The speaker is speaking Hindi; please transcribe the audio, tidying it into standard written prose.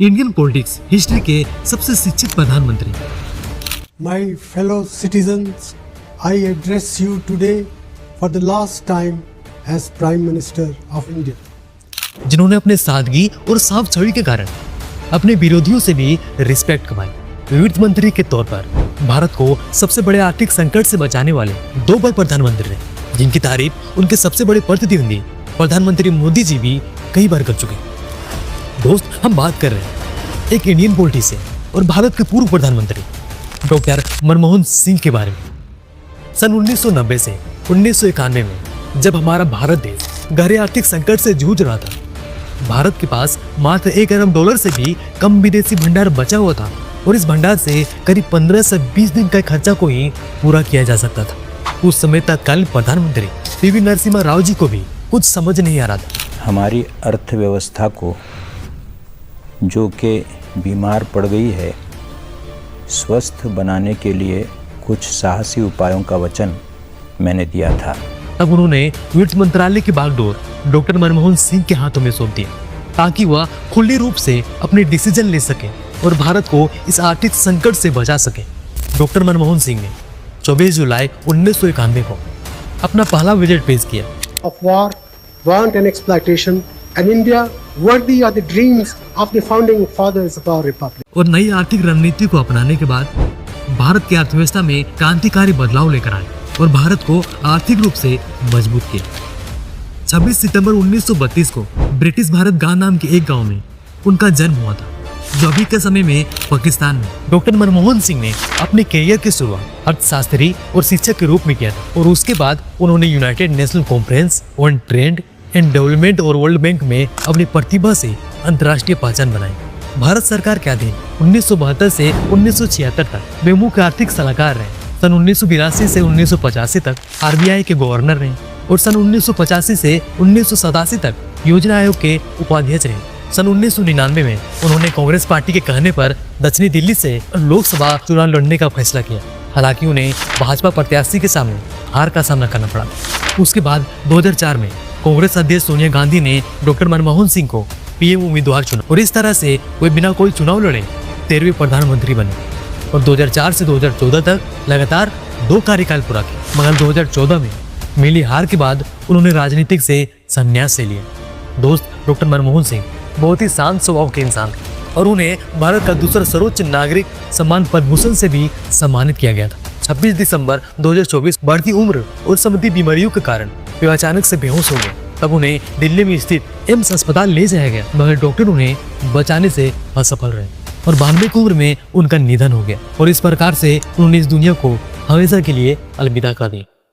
इंडियन पॉलिटिक्स हिस्ट्री के सबसे शिक्षित प्रधानमंत्री। My fellow citizens, I address you today for the last time as Prime Minister of India. जिन्होंने अपने सादगी और साफ छवि के कारण अपने विरोधियों से भी रिस्पेक्ट कमाई। वित्त मंत्री के तौर पर भारत को सबसे बड़े आर्थिक संकट से बचाने वाले 2 बार प्रधानमंत्री रहे, जिनकी तारीफ उनके सबसे बड़े प्रतिद्वंदी प्रधानमंत्री मोदी जी भी कई बार कर चुके। दोस्त, हम बात कर रहे हैं एक इंडियन पॉलिटिशियन और भारत के पूर्व प्रधानमंत्री डॉक्टर मनमोहन सिंह के बारे में। सन 1990 से 1991 में जब हमारा भारत देश गहरे आर्थिक संकट से जूझ रहा था, भारत के पास मात्र $1 अरब से भी कम विदेशी भंडार बचा हुआ था और इस भंडार से करीब 15 से 20 दिन का खर्चा को ही पूरा किया जा सकता था। उस समय तत्कालीन प्रधानमंत्री पीवी नरसिम्हा राव जी को भी कुछ समझ नहीं आ रहा था। हमारी अर्थव्यवस्था को जो कि बीमार पड़ गई है, स्वस्थ बनाने के लिए कुछ साहसी उपायों का वचन मैंने दिया था। तब उन्होंने वित्त मंत्रालय की बागडोर डॉक्टर मनमोहन सिंह के हाथों में सौंप दिया ताकि वह खुले रूप से अपने डिसीजन ले सके और भारत को इस आर्थिक संकट से बचा सके। डॉक्टर मनमोहन सिंह ने 24 जुलाई 1991 को अपना पहला बजट पेश किया। Of war, want and exploitation, and India worthy of the dreams of the founding fathers of our republic. और नई आर्थिक रणनीति को अपनाने के बाद भारत की अर्थव्यवस्था में क्रांतिकारी बदलाव लेकर आए और भारत को आर्थिक रूप से मजबूत किया। 26 सितंबर 1932 को ब्रिटिश भारत गांव नाम के एक गांव में उनका जन्म हुआ था, जो अभी के समय में पाकिस्तान में। डॉक्टर मनमोहन सिंह ने अपने करियर की शुरुआत अर्थशास्त्री और शिक्षक के रूप में किया था और उसके बाद उन्होंने United national conference on trade and development और वर्ल्ड बैंक में अपनी प्रतिभा से अंतर्राष्ट्रीय पहचान बनाई। भारत सरकार के अधीन 1972 से 1976 तक वे मुख्य आर्थिक सलाहकार रहे। सन 1982 से 1985 तक आरबीआई के गवर्नर रहे और सन 1985 से 1987 तक योजना आयोग के उपाध्यक्ष रहे। सन 1999 में उन्होंने कांग्रेस पार्टी के कहने पर दक्षिणी दिल्ली से लोकसभा चुनाव लड़ने का फैसला किया। हालांकि उन्हें भाजपा प्रत्याशी के सामने हार का सामना करना पड़ा। उसके बाद 2004 में कांग्रेस अध्यक्ष सोनिया गांधी ने डॉक्टर मनमोहन सिंह को पीएम उम्मीदवार चुना और इस तरह से वे बिना कोई चुनाव लड़े 13वें प्रधानमंत्री बने और 2004 से 2014 तक लगातार 2 कार्यकाल पूरा किया। मगर 2014 में मिली हार के बाद उन्होंने राजनीतिक से संन्यास ले लिया। दोस्त, डॉक्टर मनमोहन सिंह बहुत ही शांत स्वभाव के इंसान थे और उन्हें भारत का दूसरा सर्वोच्च नागरिक सम्मान पद्म भूषण से भी सम्मानित किया गया था। 26 दिसंबर 2024 बढ़ती उम्र और संबंधी बीमारियों के कारण वे अचानक से बेहोश हो गए। तब उन्हें दिल्ली में स्थित एम्स अस्पताल ले जाया गया, मगर डॉक्टर उन्हें बचाने से असफल रहे और 92 की उम्र में उनका निधन हो गया और इस प्रकार से उन्होंने इस दुनिया को हमेशा के लिए अलविदा कर दी।